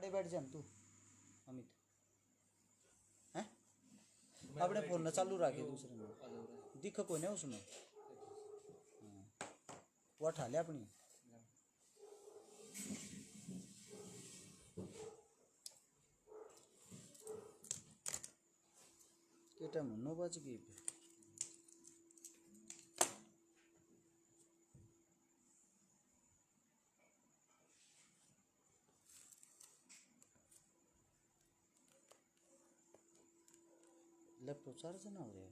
आते बैठ जा तू अमित हैं अपने फोन न चालू रखे दूसरे में दिख कोई नहीं उसमें वो उठा ले अपनी केटा मनो बच गई लैपटॉप चार्ज ना हो रहा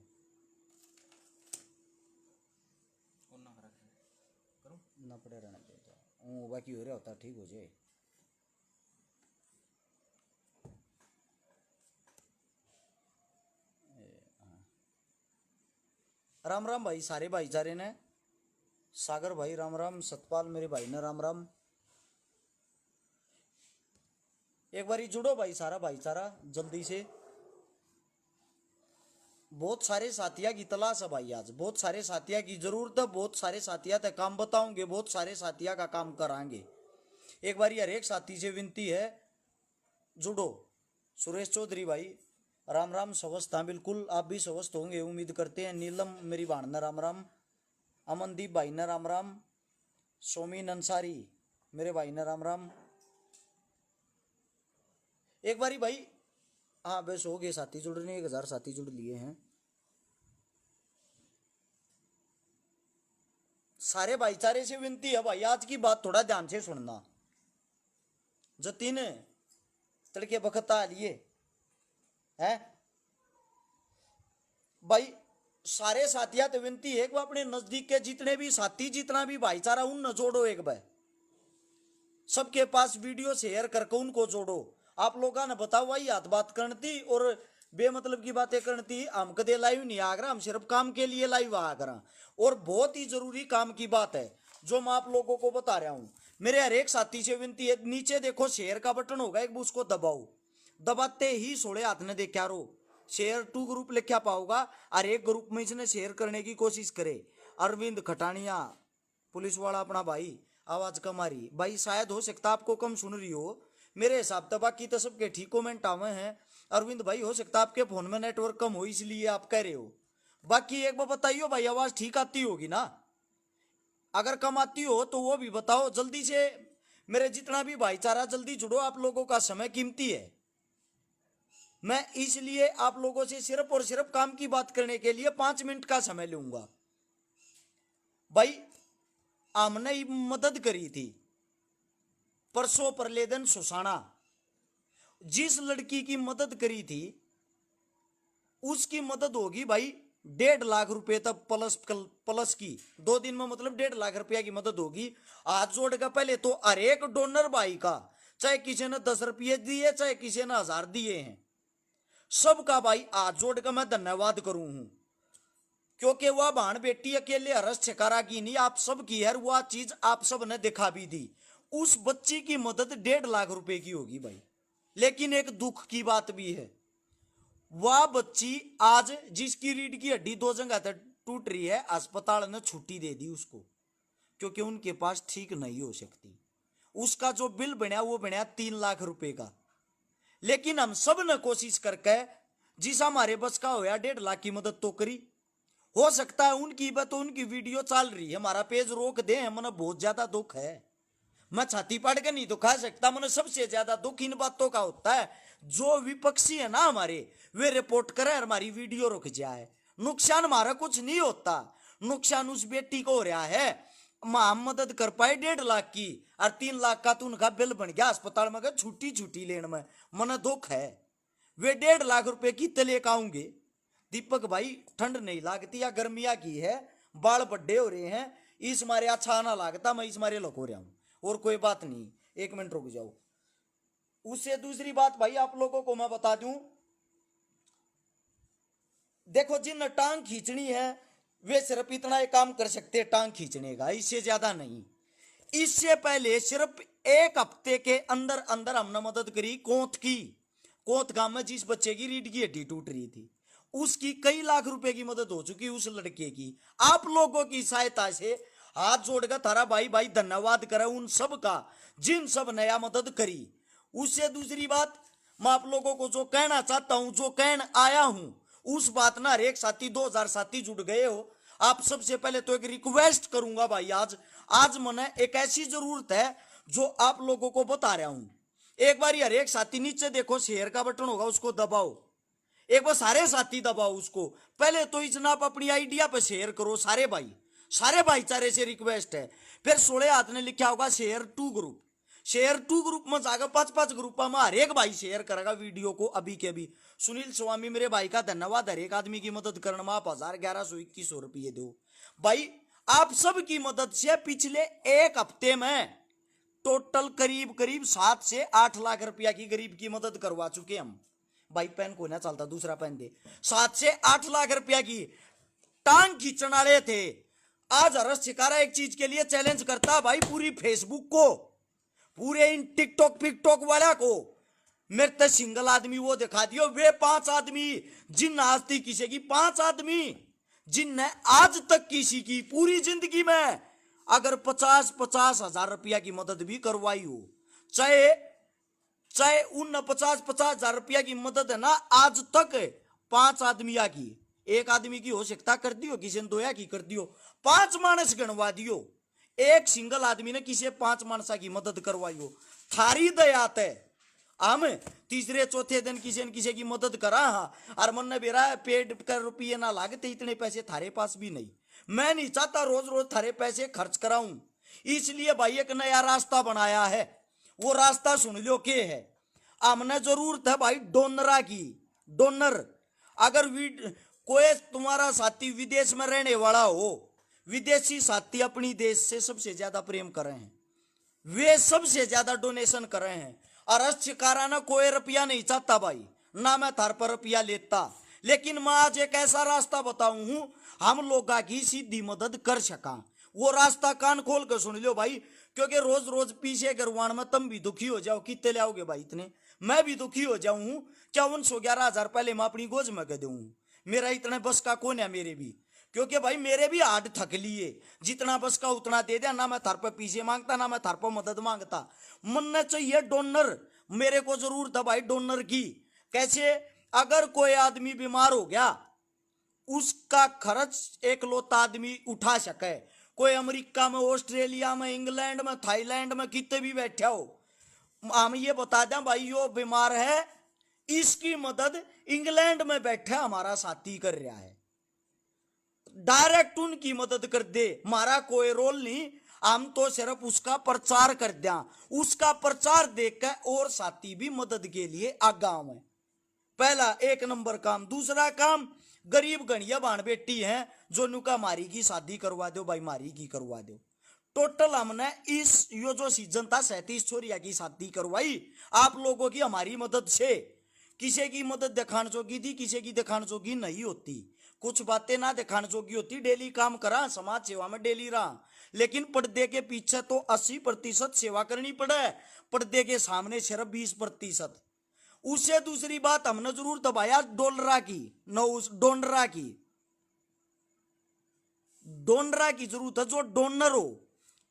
है ना पड़े रहना चाहिए बाकी हो रहा होता ठीक हो जाए राम राम भाई सारे भाईचारे ने सागर भाई राम राम सतपाल मेरे भाई ने राम राम एक बारी जुड़ो भाई सारा भाईचारा जल्दी से बहुत सारे साथिया की तलाश है भाई आज बहुत सारे साथिया की जरूरत है बहुत सारे साथिया तक काम बताऊंगे बहुत सारे साथिया का काम कराएंगे एक बारी हर एक साथी से विनती है जुड़ो सुरेश चौधरी भाई राम राम स्वस्थ हाँ बिल्कुल आप भी स्वस्थ होंगे उम्मीद करते हैं नीलम मेरी बाण न राम राम अमनदीप भाई न राम राम सोमीन अंसारी मेरे भाई न राम राम एक बारी भाई हाँ बस हो गए साथी जुड़ रहे 1000 साथी जुड़ लिए हैं सारे भाईचारे से विनती है भाई आज की बात थोड़ा ध्यान से सुनना जतीन तड़के बखत आ लिए है भाई सारे साथिया तो विनती है कि वो अपने नजदीक के जितने भी साथी जितना भी भाईचारा उन न जोड़ो एक बार सबके पास वीडियो शेयर करके उनको जोड़ो आप लोगों ने बताओ भाई हाथ बात करती और बेमतलब की बातें करती हम कदे लाइव नहीं आ रहा हम सिर्फ काम के लिए लाइव आ कर और बहुत ही जरूरी काम की बात है जो मैं आप लोगों को बता रहा हूं मेरे हर एक साथी से विनती है नीचे देखो शेयर का बटन होगा एक उसको दबाओ दबाते ही सोड़े हाथ ने देखा रो शेयर 2 ग्रुप लिखा पाओगा और एक ग्रुप में इसने शेयर करने की कोशिश करे अरविंद खटानिया पुलिस वाला अपना भाई आवाज कमारी भाई शायद हो सकता आपको कम सुन रही हो मेरे हिसाब से बाकी तो सबके ठीक कमेंट आवे हैं अरविंद भाई हो सकता आपके फोन में नेटवर्क कम हो इसलिए आप कह रहे हो बाकी एक बार बताइयो भाई आवाज ठीक आती होगी ना अगर कम आती हो तो वो भी बताओ जल्दी से मेरे जितना भी भाईचारा जल्दी जुड़ो आप लोगों का समय कीमती है मैं इसलिए आप लोगों से सिर्फ और सिर्फ काम की बात करने के लिए 5 मिनट का समय लूंगा भाई हमने मदद करी थी परसों प्रलेदन सुसाना जिस लड़की की मदद करी थी उसकी मदद होगी भाई 1.5 लाख रुपए तक प्लस की 2 दिन में मतलब 1.5 लाख रुपया की मदद होगी हाथ जोड़ का पहले तो हर एक डोनर भाई का चाहे किसी ने 10 रुपये दिए चाहे किसी ने 1000 दिए हैं सबका भाई हाथ जोड़ का मैं धन्यवाद करूं हूं क्योंकि वह बहन बेटी अकेले हरस छकारा की नहीं आप सब की है वह चीज आप सब ने दिखा भी दी उस बच्ची की मदद 1.5 लाख रुपए की होगी भाई लेकिन एक दुख की बात भी है वह बच्ची आज जिसकी रीढ़ की हड्डी 2 जगह तक टूट रही है अस्पताल ने छुट्टी दे दी उसको क्योंकि उनके पास ठीक नहीं हो सकती उसका जो बिल बना वो बना 3 लाख रुपए का लेकिन हम सब ने कोशिश करके जिस हमारे बस का होया 1.5 लाख की मदद तो करी हो सकता है उनकी बात तो उनकी वीडियो चल रही है हमारा पेज रोक दे मन बहुत ज्यादा दुख है मैं छाती पाड़ के नहीं दुखा सकता मन सबसे ज्यादा दुख इन बातों का होता है जो विपक्षी है ना हमारे वे रिपोर्ट करे हमारी वीडियो रुक जाए नुकसान हमारा कुछ नहीं होता नुकसान उस बेटी को हो रहा है हम मदद कर पाए 1.5 लाख की और 3 लाख का तो उनका बिल बन गया अस्पताल में छुट्टी लेने में मन दुख है वे 1.5 लाख रुपए की तले आऊंगे दीपक भाई ठंड नहीं लागती या गर्मिया की है बाल बड्डे हो रहे हैं इस मारे अच्छा ना लागता मैं इस मारे लग हो रहा हूं और कोई बात नहीं 1 मिनट रुक जाओ उससे दूसरी बात भाई आप लोगों को मैं बता दूं देखो जिन टांग खींचनी है वे सिर्फ इतना ही काम कर सकते हैं टांग खींचने का इससे ज्यादा नहीं इससे पहले सिर्फ 1 हफ्ते के अंदर अंदर हमने मदद करी कोंत गांव में जिस बच्चे की रीढ़ की हड्डी टूट रही थी उसकी कई लाख रुपए की मदद हो चुकी उस लड़के की आप लोगों की सहायता से हाथ जोड़कर थारा भाई धन्यवाद करे उन सब का जिन सब नया मदद करी उससे दूसरी बात, मैं आप लोगों को जो कहना चाहता हूं, जो कहना आया हूं, उस बात ना हर एक साथी 2000 साथी जुड़ गए हो। आप सबसे पहले तो एक रिक्वेस्ट करूंगा भाई, आज आज मने एक ऐसी जरूरत है जो आप लोगों को बता रहा हूं। एक बार हर एक साथी नीचे देखो, शेयर का बटन होगा, उसको दबाओ। एक बार सारे साथी दबाओ उसको। पहले तो इतना आप अपनी आइडिया पे शेयर करो, सारे भाई, सारे भाईचारे से रिक्वेस्ट है। फिर 16 हाथ ने लिखा होगा share to group, share to group में जाकर 5-5 ग्रुप में हर एक भाई शेयर करेगा वीडियो को अभी के भी। सुनील स्वामी मेरे भाई का धन्यवाद, हर एक आदमी की मदद करने में आप 1121 रुपये दो भाई। आप सब की मदद से पिछले एक हफ्ते में टोटल करीब करीब 7 से 8 लाख रुपया की गरीब की मदद करवा चुके हम भाई। पेन को ना चलता, दूसरा पेन दे। 7 से 8 लाख रुपया की टांग खींचने वाले थे। आज हरस शिकारा एक चीज के लिए चैलेंज करता भाई, पूरी फेसबुक को, पूरे इन टिकटॉक पिकटॉक वाला को, मेरे तो सिंगल आदमी वो दिखा दियो। वे 5 आदमी जिन आज तक किसी की, 5 आदमी जिनने आज तक किसी की पूरी जिंदगी में अगर 50-50 हजार रुपया की मदद भी करवाई हो, चाहे चाहे उन 50-50 हजार रुपया की मदद है ना, आज तक 5 आदमी की, एक आदमी की हो सकता कर दियो, किसी ने 2 की कर दियो, 5 मानस गणवा दियो। एक सिंगल आदमी ने किसी 5 मानसा की मदद करवाई हो, थारी दयात है। हम तीसरे चौथे दिन किसी न किसी की मदद करा, हाँ, और मन ने बेरा पेड़ कर रुपये ना लागते, इतने पैसे थारे पास भी नहीं। मैं नहीं चाहता रोज रोज थारे पैसे खर्च कराऊं, इसलिए भाई एक नया रास्ता बनाया है। वो रास्ता सुन लो के है। हमने जरूरत है भाई डोनरा की, डोनर। अगर कोई तुम्हारा साथी विदेश में रहने वाला हो, विदेशी साथी अपनी देश से सबसे ज्यादा प्रेम कर रहे हैं, वे सबसे ज्यादा डोनेशन कर रहे हैं। और शिकारा ना कोई रुपया नहीं चाहता भाई, ना मैं थार पर रुपया लेता, लेकिन मैं आज एक ऐसा रास्ता बताऊं हूं हम लोग की सीधी मदद कर सका। वो रास्ता कान खोल कर सुन लो भाई, क्योंकि रोज रोज पीछे करवाण में तुम भी दुखी हो जाओ। कितने लाओगे भाई इतने, मैं भी दुखी हो जाऊं। 5411 पहले मैं अपनी गोज में कह दूं, मेरा इतने बस का कौन है मेरे भी, क्योंकि भाई मेरे भी हाथ थक लिए। जितना बस का उतना दे दिया, ना मैं थार पर पीछे मांगता, ना मैं थार पर मदद मांगता। मन चाहिए डोनर, मेरे को जरूरत है भाई डोनर की। कैसे? अगर कोई आदमी बीमार हो गया, उसका खर्च एक लौता आदमी उठा सके। कोई अमेरिका में, ऑस्ट्रेलिया में, इंग्लैंड में, थाईलैंड में कितने भी बैठा हो, हम ये बता दें भाई यो बीमार है, इसकी मदद इंग्लैंड में बैठा हमारा साथी कर रहा है, डायरेक्ट उनकी मदद कर दे। हमारा कोई रोल नहीं, हम तो सिर्फ उसका प्रचार कर दिया। उसका प्रचार देखकर और साथी भी मदद के लिए आगा में। पहला 1 नंबर काम। दूसरा काम, गरीब गणिया बाण बेटी हैं जो नुका मारी की शादी करवा दो भाई, मारी की करवा दो। टोटल हमने इस यो जो सीजन था 37 छोरिया की शादी करवाई आप लोगों की हमारी मदद से। किसी की मदद दिखाने जोगी थी, किसी की दिखाने जोगी नहीं होती, कुछ बातें ना दिखाने जोगी होती। डेली काम करा, समाज सेवा में डेली रहा, लेकिन पर्दे के पीछे तो 80% सेवा करनी पड़े, पर्दे के सामने सिर्फ 20%। उससे दूसरी बात, हमने जरूरत भाया डोलरा की, डोनरा की, डोनरा की जरूरत है। जो डोनर हो,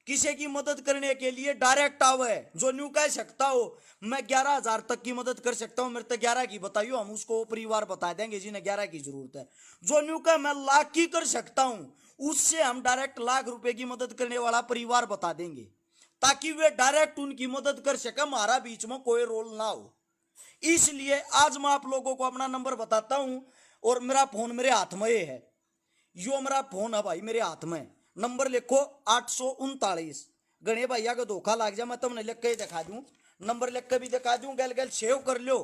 किसी की मदद करने के लिए डायरेक्ट आवे, जो न्यू कह सकता हो मैं 11,000 तक की मदद कर सकता हूं, मेरे तक 11 की बताइयो, हम उसको परिवार बता देंगे जिन्हें 11 की जरूरत है। जो न्यू कह मैं लाख की कर सकता हूं, उससे हम डायरेक्ट लाख रुपए की मदद करने वाला परिवार बता देंगे, ताकि वे डायरेक्ट उनकी मदद कर सके, हमारा बीच में कोई रोल ना हो। इसलिए आज मैं आप लोगों को अपना नंबर बताता हूं, और मेरा फोन मेरे हाथ में है, यो मेरा फोन है भाई मेरे हाथ में। नंबर लिखो 839। गणे भैया का धोखा लग जाए मैं तुमने लिख के दिखा दूं, नंबर लिख के भी दिखा दूं, गल गल सेव कर लो।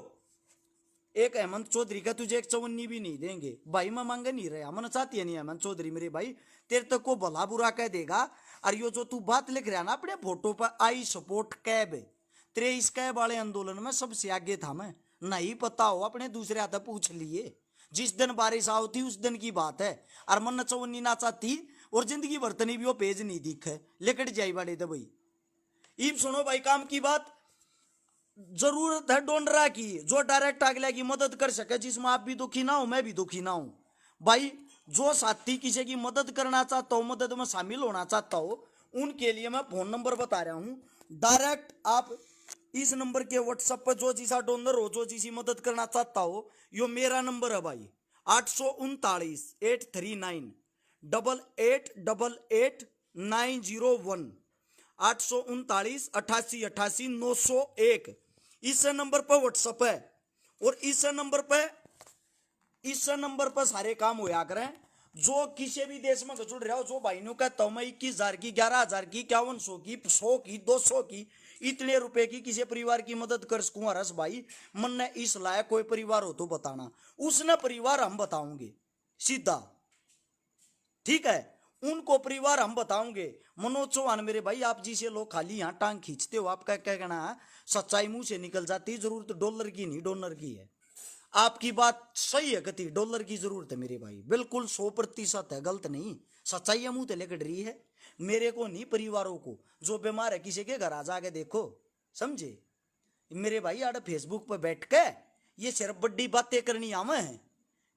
एक हेमंत चौधरी का तुझे 154 भी नहीं देंगे भाई, मैं मांगे नहीं रहा, मन चाहती है नहीं हेमंत चौधरी मेरे भाई, तेरे तक को भला बुरा कह देगा। और यो जो तू बात लिख रहा ना अपने फोटो पर, आई सपोर्ट कैब, तेरे इस कैब वाले आंदोलन में सबसे आगे था मैं, नहीं पता हो अपने दूसरे हाथ पूछ लिए। जिस दिन बारिश आओती उस दिन की बात है, और मन 54 ना चाहती और जिंदगी बर्तनी भी वो पेज नहीं दिखे, लेकट जाई बाड़े तो भाई। इब सुनो भाई काम की बात, जरूरत है डोनरा की, जो डायरेक्ट अगले की मदद कर सके, जिसमें आप भी दुखी ना हो मैं भी दुखी ना हूं भाई। जो साथी किसी की मदद करना चाहता हो, मदद में शामिल होना चाहता हो, उनके लिए मैं फोन नंबर बता रहा हूं। डायरेक्ट आप इस नंबर के व्हाट्सएप पर जो जिसा डोनर हो, जो जिसी मदद करना चाहता हो, यो मेरा नंबर है भाई, 839 839 8888 839 8888 901। इस नंबर पर व्हाट्सएप है और इस नंबर पर सारे काम होया करें। जो किसी भी देश में जुड़ रहा हो, जो भाई ने कहता हूं मैं 21,000 की, 11,000 की, 5100 की, 100 की, 200 की, इतने रुपए की किसी परिवार की मदद कर सकूं हरस भाई, मन ने इस लायक कोई परिवार हो तो बताना, उसने परिवार हम बताओगे सीधा, ठीक है, उनको परिवार हम बताओगे। मनोज चौहान मेरे भाई, आप जी से लोग खाली यहाँ टांग खींचते हो, आपका क्या कहना है, सच्चाई मुंह से निकल जाती, जरूरत डॉलर की नहीं डोनर की है। आपकी बात सही है, कति डॉलर की जरूरत है मेरे भाई, बिल्कुल 100% है, गलत नहीं, सच्चाई मुंह ते लेकर रही है। मेरे को नहीं, परिवारों को जो बीमार है किसी के घर आ जाके देखो, समझे मेरे भाई। आड़ फेसबुक पर बैठ के ये सिर्फ बड़ी बातें करनी आवे हैं,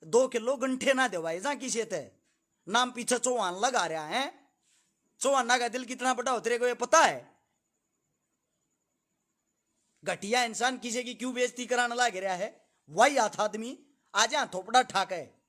2 किलो गंठे ना देवाए जा किसी ते, नाम पीछे चौहान लगा रहा है। चौहाना का दिल कितना बड़ा हो तेरे को ये पता है? घटिया इंसान किसी की क्यों बेइज्जती कराने लग रहा है, वही आता आदमी आज यहां थोपड़ा ठाके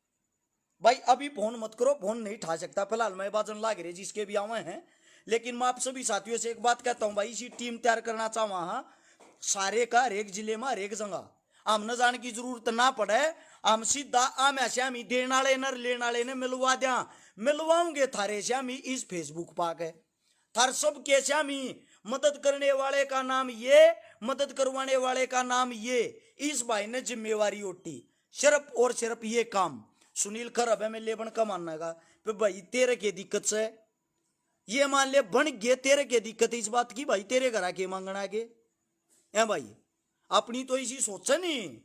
भाई। अभी फोन मत करो, फोन नहीं ठा सकता फिलहाल, मैं बाजन लाग रहे जिसके भी आवे हैं। लेकिन मैं आप सभी साथियों से एक बात कहता हूं भाई, इसी टीम तैयार करना चाहवा हाँ, सारे का हर एक जिले में हर एक जगह हम न जाने की जरूरत ना पड़े, हम सीधा आम श्यामी देने वाले न लेने वाले ने मिलवा दिया, मिलवाऊंगे थारे श्यामी इस फेसबुक पाके, थार सब के श्यामी मदद करने वाले का नाम ये, मदद करवाने वाले का नाम ये। इस भाई ने जिम्मेवारी उठी, सिर्फ और सिर्फ ये काम। सुनील खरब है, मैं लेबन का मानना का भाई, तेरे के दिक्कत से ये मान ले बन गए, तेरे के दिक्कत इस बात की भाई, तेरे घर आके मांगना आगे है भाई। अपनी तो इसी सोच नहीं,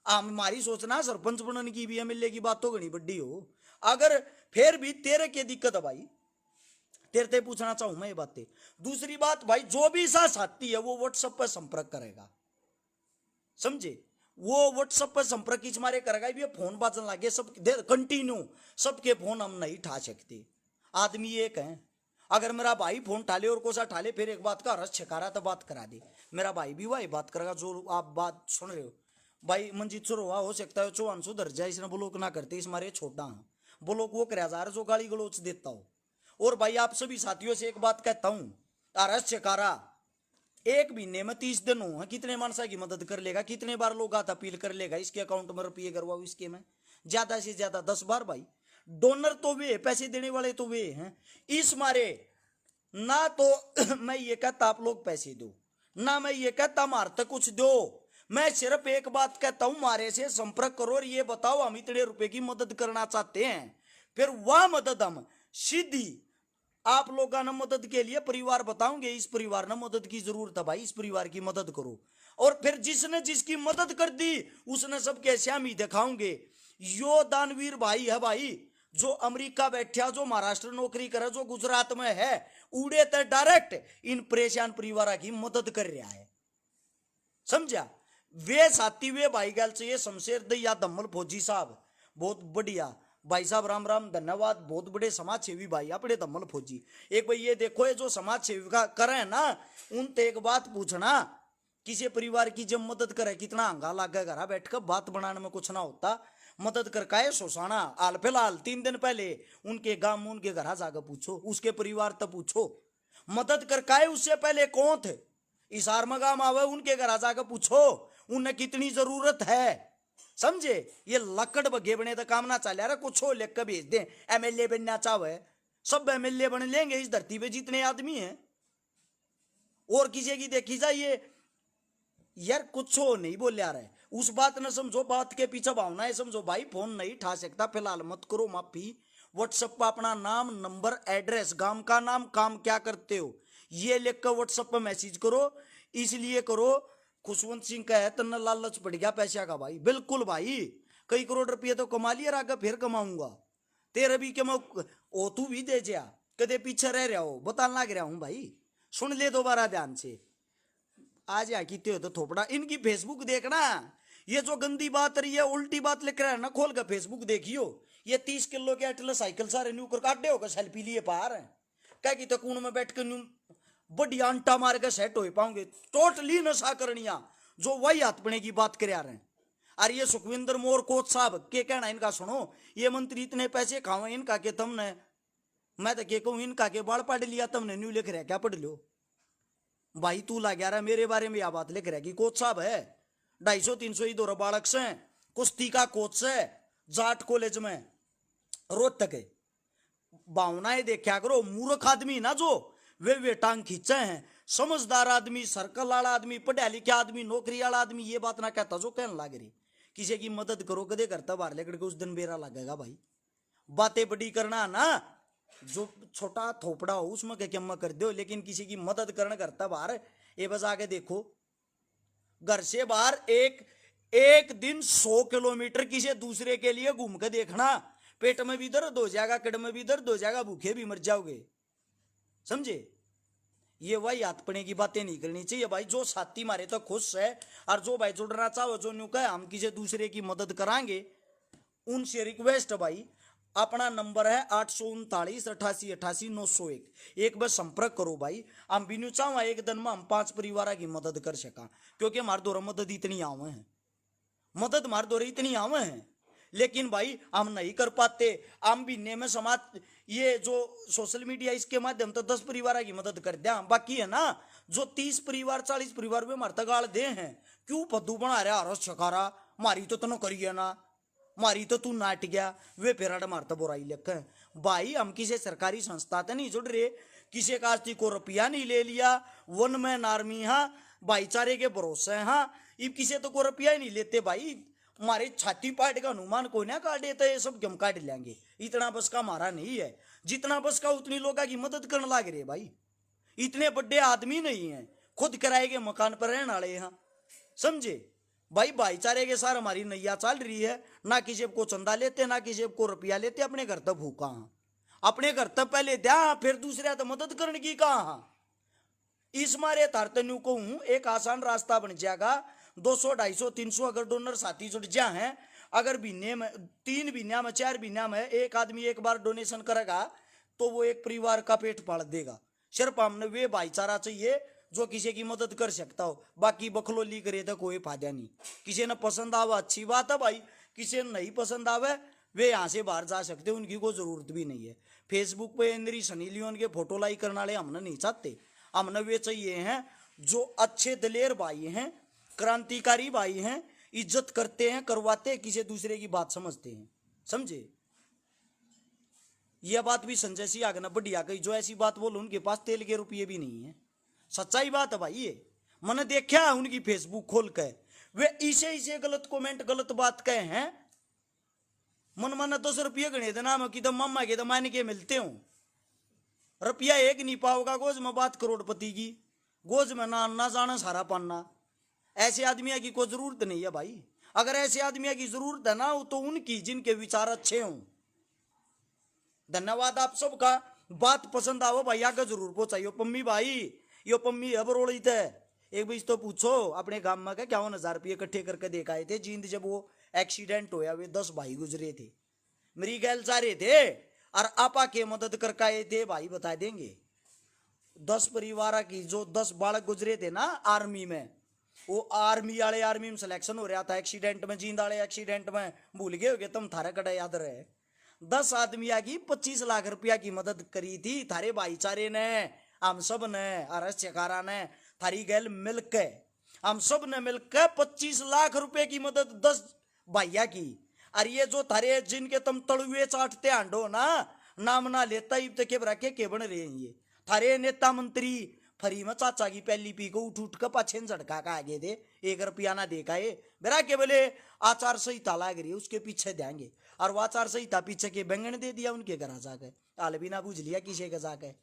हमारी सोचना सरपंच बनने की भी, एमएलए की बात तो घनी बड्डी हो, अगर फिर भी तेरे के दिक्कत है भाई, तेरे ते पूछना चाहूं मैं ये बातें। दूसरी बात भाई, जो भी साथ साथी है वो व्हाट्सएप पर संपर्क करेगा, समझे, वो व्हाट्सएप पर संपर्क इस मारे करेगा भी, फोन बाजन लगे सब कंटिन्यू, सबके फोन हम नहीं ठा सकते, आदमी एक है। अगर मेरा भाई फोन ठाले और कोसा ठाले, फिर एक बात का रस छकारा तो बात करा दे, मेरा भाई भी वही बात करेगा जो आप बात सुन रहे हो भाई। मंजीत सुरवा हो सकता है चौहान सुधर जाए, इसने ब्लॉक ना करते, इस मारे छोटा हाँ ब्लॉक वो कर जा रहा जो गाली गलोच देता हो। और भाई आप सभी साथियों से एक बात कहता हूं, रस छकारा एक महीने में 30 दिन हो, कितने मानसा की मदद कर लेगा, कितने बार लोग आता अपील कर लेगा, इसके अकाउंट में रुपये करवाओ, इसके में ज्यादा से ज्यादा 10 बार भाई। डोनर तो वे, पैसे देने वाले तो वे हैं, इस मारे ना तो मैं ये कहता आप लोग पैसे दो, ना मैं ये कहता मार तक कुछ दो, मैं सिर्फ एक बात कहता हूं, मारे से संपर्क करो और ये बताओ हम इतने रुपए की मदद करना चाहते हैं, फिर वह मदद हम सीधी आप लोगों ने मदद के लिए परिवार बताओगे, इस परिवार ने मदद की जरूरत है भाई, इस परिवार की मदद करो। और फिर जिसने जिसकी मदद कर दी उसने सबके श्यामी दिखाओगे। यो दानवीर भाई है भाई, जो अमेरिका बैठा, जो महाराष्ट्र नौकरी करे, जो गुजरात में है, उड़े तो डायरेक्ट इन परेशान परिवार की मदद कर रहा है, समझा। वे साथी वे भाई गल से शमशेर दैया दम्मल फौजी साहब, बहुत बढ़िया भाई साहब, राम राम धन्यवाद, बहुत बड़े समाज सेवी भाई अपने दम्मल फौजी। एक भाई ये देखो, ये जो समाज सेविका करे ना, उनते एक बात पूछना, किसी परिवार की जब मदद करे कितना हंगा लागे, घर बैठ कर बात बनाने में कुछ ना होता, मदद कर का सोसाना। हाल फिलहाल 3 दिन पहले उनके गांव में उनके घर जाकर पूछो, उसके परिवार तक पूछो, मदद कर का उससे पहले कौन थे, इसार मगाम आवे उनके घर जाकर पूछो उन्हें कितनी जरूरत है, समझे। ये लकड़ बगे बने तो काम ना चल रहा, कुछ हो लिख कर भेज दे, एमएलए बनना चाहे सब एमएलए बन लेंगे इस धरती पे जितने आदमी हैं, और किसी की देखी जाइए यार कुछ हो नहीं बोल रहा है, उस बात न समझो, बात के पीछे भावनाएं समझो भाई। फोन नहीं ठा सकता फिलहाल मत करो माफी, व्हाट्सएप पर अपना नाम, नंबर, एड्रेस, गांव का नाम, काम क्या करते हो, ये लिख कर व्हाट्सएप पर मैसेज करो। इसलिए करो खुशवंत सिंह का है तन्ना लालच पड़ गया पैसा का भाई, बिल्कुल भाई, कई करोड़ रुपये तो कमा लिया, आगे फिर कमाऊंगा, तेरे भी के मैं ओ तू भी दे जा, कदे पीछे रह रहा हो, बताने लग रहा हूं भाई, सुन ले दोबारा ध्यान से। आज या कीते हो तो थोपड़ा, इनकी फेसबुक देखना, ये जो गंदी बात रही है, उल्टी बात लिख रहा है ना, खोल कर फेसबुक देखियो, ये 30 किलो के अटल साइकिल सारे न्यू कर काटे होकर सेल्फी लिए पार है, क्या की तो कूण में बैठ कर बढ़िया अंटा मार के सेट हो पाओगे। टोटली नशा करनिया जो वही हाथपने की बात कर रहे हैं। और ये सुखविंदर मोर कोच साहब के कहना इनका सुनो, ये मंत्री इतने पैसे खावे इनका के तुमने, मैं तो के कहूं इनका के बाल पढ़ लिया तुमने, न्यू लिख रहा क्या पढ़ लो भाई। तू ला गया मेरे बारे में यह बात लिख रहा कि कोच साहब है 250-300 इधर बालक से कुश्ती का कोच से जाट कॉलेज में रोहतक है। भावनाएं देखा करो, मूर्ख आदमी ना जो वे टांग खींचे हैं, समझदार आदमी, सर्कल वाला आदमी, पढ़ा लिखा आदमी, नौकरी वाला आदमी ये बात ना कहता जो कहने लग रही किसी की मदद करो कदे करता बाहर लेकर के उस दिन बेरा लगेगा भाई। बातें बड़ी करना ना, जो छोटा थोपड़ा हो उसमें क्या कर दो, लेकिन किसी की मदद करना करता बाहर। ये बस आगे देखो, घर से बाहर एक दिन 100 किलोमीटर किसी दूसरे के लिए घूम के देखना, पेट में भी दर्द हो जाएगा, कड़ में भी दर्द हो जाएगा, भूखे भी मर जाओगे, समझे। ये वही हाथपने की बातें नहीं करनी चाहिए भाई। जो साथी मारे तो खुश है, और जो भाई जुड़ना चाहो, जो न्यू कहे हम किसी दूसरे की मदद कराएंगे, उनसे रिक्वेस्ट भाई, अपना नंबर है 839-88-88-901, एक बार संपर्क करो भाई। हम भी न्यू चाहो एक दिन में हम 5 परिवार की मदद कर सका, क्योंकि हमारे दौरा मदद इतनी आवे हैं, मदद हमारे दौरे इतनी आवे हैं, लेकिन भाई हम नहीं कर पाते। हम भी ने में समाज ये जो सोशल मीडिया इसके माध्यम तो 10 परिवार की मदद कर दिया, बाकी है ना जो 30 परिवार 40 परिवार में मरता गाल दे हैं, क्यों फद्दू बना रहा हरस छकारा, मारी तो तनो करिए ना, मारी तो तू नाट गया, वे पेराड मारता बुराई लिख भाई। हम किसी सरकारी संस्था तो नहीं जुड़ रहे, किसी कास्ती को रुपया नहीं ले लिया, वन मैन आर्मी हाँ भाईचारे के भरोसे हाँ, इब किसी तो को रुपया ही नहीं लेते भाई। हमारे छाती पाट का अनुमान कोई ना काटे तो ये सब हम काट लेंगे, इतना बस का हमारा नहीं है, जितना बस का उतनी लोगों की मदद करने लग रहे भाई। इतने बड़े आदमी नहीं है, खुद किराए के मकान पर रहने वाले हैं, समझे भाई। भाईचारे के साथ हमारी नैया चल रही है, ना किसी को चंदा लेते ना किसी को रुपया लेते, अपने घर तक भूखा, अपने घर तक पहले द्या फिर दूसरे तो मदद करने की कहा। इस मारे तारतन्यू को हूं एक आसान रास्ता बन जाएगा, 200 250 300 अगर डोनर साथी जुड़ जा हैं, अगर महीने में 3 महीना में 4 महीना में एक आदमी एक बार डोनेशन करेगा तो वो एक परिवार का पेट पाल देगा। सिर्फ हमने वे भाईचारा चाहिए जो किसी की मदद कर सकता हो, बाकी बखलोली करे तो कोई फायदा नहीं। किसी ने पसंद आवे अच्छी बात है भाई, किसी ने नहीं पसंद आवे वे यहाँ से बाहर जा सकते, उनकी कोई जरूरत भी नहीं है। फेसबुक पे इंद्री सनी लियोन के फोटो लाइक करने वाले हमने नहीं चाहते, हमने वे चाहिए हैं जो अच्छे दलेर भाई हैं, क्रांतिकारी भाई हैं, इज्जत करते हैं, करवाते हैं, किसी दूसरे की बात समझते हैं, समझे। यह बात भी संजय सिंह आगे ना बढ़िया कही, जो ऐसी बात बोलो उनके पास तेल के रुपये भी नहीं है, सच्चाई बात है भाई। ये मैंने देखा उनकी फेसबुक खोल के, वे इसे गलत कमेंट गलत बात कहे हैं। मन माना 10 रुपये गणे थे नाम की तो मामा के तो मान के मिलते हो, रुपया एक नहीं पाओगा। गोज में बात करोड़पति की, गोज में ना जाना सारा पाना, ऐसे आदमी की कोई जरूरत नहीं है भाई। अगर ऐसे आदमी की जरूरत है ना तो उनकी जिनके विचार अच्छे हों। धन्यवाद आप सबका, बात पसंद आओ भाई आगे जरूर पहुंचाइयो। पम्मी भाई यो पम्मी अब रोड़ी थे एक बीच तो पूछो अपने गांव में 51,000 रुपये इकट्ठे करके देख आए थे। जींद जब वो एक्सीडेंट होया वे 10 भाई गुजरे थे, मेरी गैल जा रहे थे और आपा के मदद करके आए थे भाई, बता देंगे 10 परिवार की जो 10 बालक गुजरे थे ना आर्मी में, वो आर्मी में सिलेक्शन हो रहा था, एक्सीडेंट में जींद वाले एक्सीडेंट में भूल गए होगे तुम, थारे कड़ा याद रहे। 10 आदमी की 25 लाख रुपया की मदद करी थी थारे भाईचारे ने, हम सब ने, अरस चकारा ने, थारी गैल मिलके हम सब ने मिलकर 25 लाख रुपए की मदद 10 भैया की। और ये जो थारे जिनके तुम तड़ुए चाटते आंडो ना, नाम ना लेता इब तक के बन रहे हैं ये थारे नेता मंत्री। फरी में चाचा की पहली पी को उठ कर पाछे झटका का आगे दे, 1 रुपया ना देखा है मेरा के बोले आचार संहिता लाग रही है उसके पीछे देंगे, और वो आचार संहिता पीछे के बैंगन दे दिया उनके घर जाके, आल भी ना बुझ लिया किसी के जाके।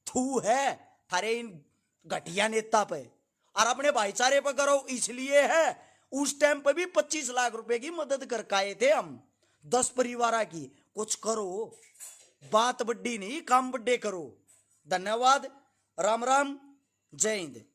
थू है थारे इन घटिया नेता पे, और अपने भाईचारे पे करो इसलिए है। उस टाइम पे भी 25 लाख रुपए की मदद कर आए थे हम 10 परिवार की। कुछ करो, बात बड्डी नहीं काम बड्डे करो। धन्यवाद, राम राम, जय हिंद।